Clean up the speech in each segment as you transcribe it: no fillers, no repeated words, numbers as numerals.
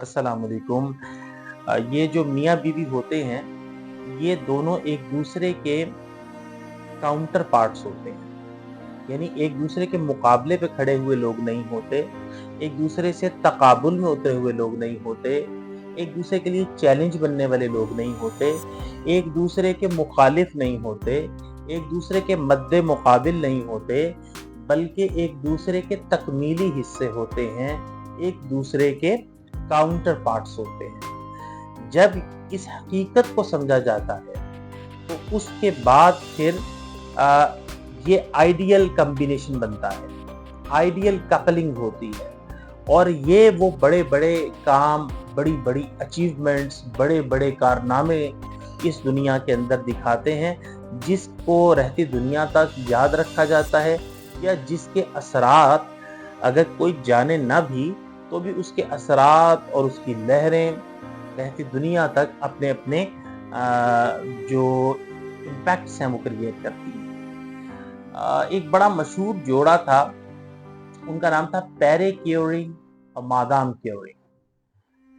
अस्सलाम वालेकुम। ये जो मियाँ बीवी होते हैं, ये दोनों एक दूसरे के काउंटर पार्ट्स होते हैं। यानी एक दूसरे के मुकाबले पे खड़े हुए लोग नहीं होते, एक दूसरे से तकाबुल में उतरे हुए लोग नहीं होते, एक दूसरे के लिए चैलेंज बनने वाले लोग नहीं होते, एक दूसरे के मुखालिफ नहीं होते, एक दूसरे के मद्दे मुकाबिल नहीं होते, बल्कि एक दूसरे के तकमीली हिस्से होते हैं, एक दूसरे के काउंटर पार्ट्स होते हैं। जब इस हकीकत को समझा जाता है तो उसके बाद फिर आ, ये आइडियल कॉम्बिनेशन बनता है, आइडियल कपलिंग होती है और ये वो बड़े बड़े काम, बड़ी बड़ी अचीवमेंट्स, बड़े बड़े कारनामे इस दुनिया के अंदर दिखाते हैं, जिसको रहती दुनिया तक याद रखा जाता है या जिसके असरात अगर कोई जाने ना भी तो भी उसके असरात और उसकी लहरें रहती दुनिया तक अपने अपने जो इम्पैक्ट्स हैं वो क्रिएट करती हैं। एक बड़ा मशहूर जोड़ा था, उनका नाम था पैरे क्यूरी और मादाम क्यूरी।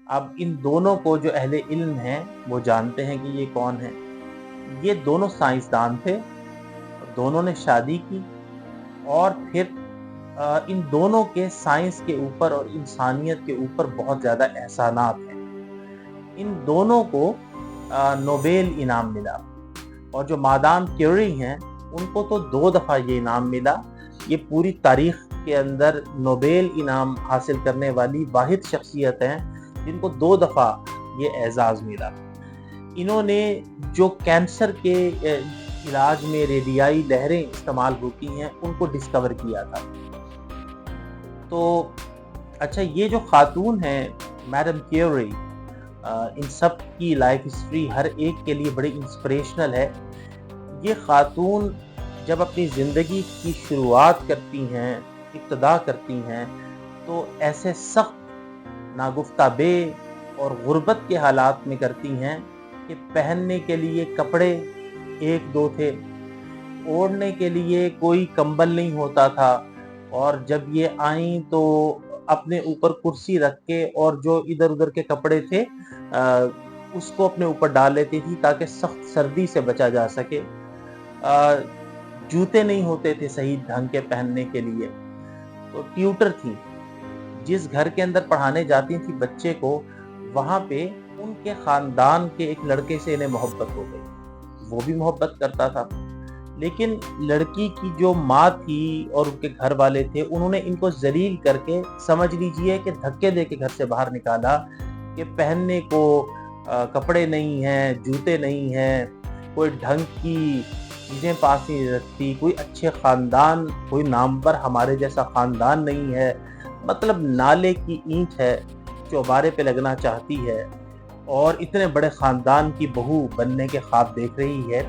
अब इन दोनों को जो अहले इल्म हैं वो जानते हैं कि ये कौन है। ये दोनों साइंसदान थे, दोनों ने शादी की और फिर इन दोनों के साइंस के ऊपर और इंसानियत के ऊपर बहुत ज़्यादा एहसानात हैं। इन दोनों को नोबेल इनाम मिला और जो मादाम क्यूरी हैं उनको तो 2 दफ़ा ये इनाम मिला। ये पूरी तारीख के अंदर नोबेल इनाम हासिल करने वाली वाहिद शख्सियत हैं जिनको 2 दफ़ा ये एजाज़ मिला। इन्होंने जो कैंसर के इलाज में रेडियाई लहरें इस्तेमाल होती हैं उनको डिस्कवर किया था। तो अच्छा, ये जो खातून है मैडम क्यूरी, इन सब की लाइफ हिस्ट्री हर एक के लिए बड़ी इंस्पिरेशनल है। ये खातून जब अपनी ज़िंदगी की शुरुआत करती हैं, इब्तिदा करती हैं, तो ऐसे सख्त नागुफ्ता बे और गुर्बत के हालात में करती हैं कि पहनने के लिए कपड़े 1-2 थे, ओढ़ने के लिए कोई कंबल नहीं होता था और जब ये आईं तो अपने ऊपर कुर्सी रख के और जो इधर उधर के कपड़े थे उसको अपने ऊपर डाल लेती थी ताकि सख्त सर्दी से बचा जा सके। जूते नहीं होते थे सही ढंग के पहनने के लिए, तो ट्यूटर थी। जिस घर के अंदर पढ़ाने जाती थी बच्चे को, वहाँ पे उनके ख़ानदान के एक लड़के से इन्हें मोहब्बत हो गई। वो भी मोहब्बत करता था, लेकिन लड़की की जो माँ थी और उनके घर वाले थे, उन्होंने इनको ज़लील करके समझ लीजिए कि धक्के दे के घर से बाहर निकाला कि पहनने को कपड़े नहीं हैं, जूते नहीं हैं, कोई ढंग की चीज़ें पास नहीं रखती, कोई अच्छे ख़ानदान, कोई नामवर हमारे जैसा ख़ानदान नहीं है, मतलब नाले की ईंट है, चौबारे पे लगना चाहती है और इतने बड़े ख़ानदान की बहू बनने के ख्वाब देख रही है।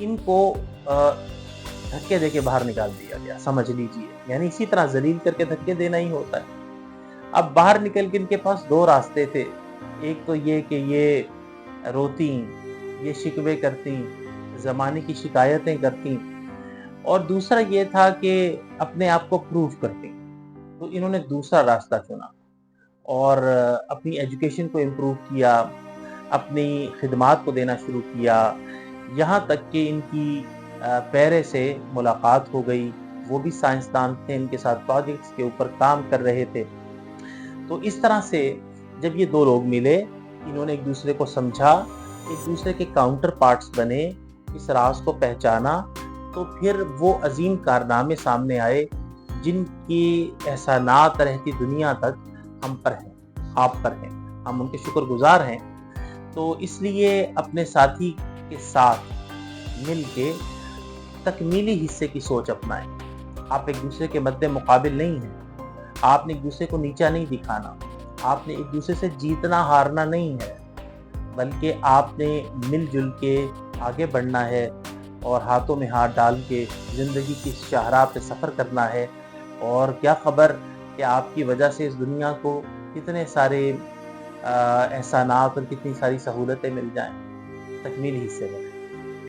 इनको धक्के दे के बाहर निकाल दिया गया, समझ लीजिए। यानी इसी तरह ज़लील करके धक्के देना ही होता है। अब बाहर निकल के इनके पास 2 रास्ते थे। एक तो ये कि ये रोती, ये शिकवे करती, ज़माने की शिकायतें करती और दूसरा ये था कि अपने आप को प्रूव करती। तो इन्होंने दूसरा रास्ता चुना और अपनी एजुकेशन को इम्प्रूव किया, अपनी खिदमात को देना शुरू किया, यहाँ तक कि इनकी पैरे से मुलाकात हो गई। वो भी साइंसदान थे, इनके साथ प्रोजेक्ट्स के ऊपर काम कर रहे थे। तो इस तरह से जब ये 2 लोग मिले, इन्होंने एक दूसरे को समझा, एक दूसरे के काउंटर पार्ट्स बने, इस राज को पहचाना, तो फिर वो अजीम कारनामे सामने आए जिनकी एहसानात रहती दुनिया तक हम पर हैं, आप पर हैं। हम उनके शुक्रगुजार हैं। तो इसलिए अपने साथी के साथ मिल के तकमीली हिस्से की सोच अपनाएं। आप एक दूसरे के मद्दे मुकाबिल नहीं हैं, आपने एक दूसरे को नीचा नहीं दिखाना, आपने एक दूसरे से जीतना हारना नहीं है, बल्कि आपने मिलजुल के आगे बढ़ना है और हाथों में हाथ डाल के ज़िंदगी की शाहराह पे सफ़र करना है। और क्या ख़बर कि आपकी वजह से इस दुनिया को कितने सारे एहसानात और कितनी सारी सहूलतें मिल जाएं। तकमीली हिस्से में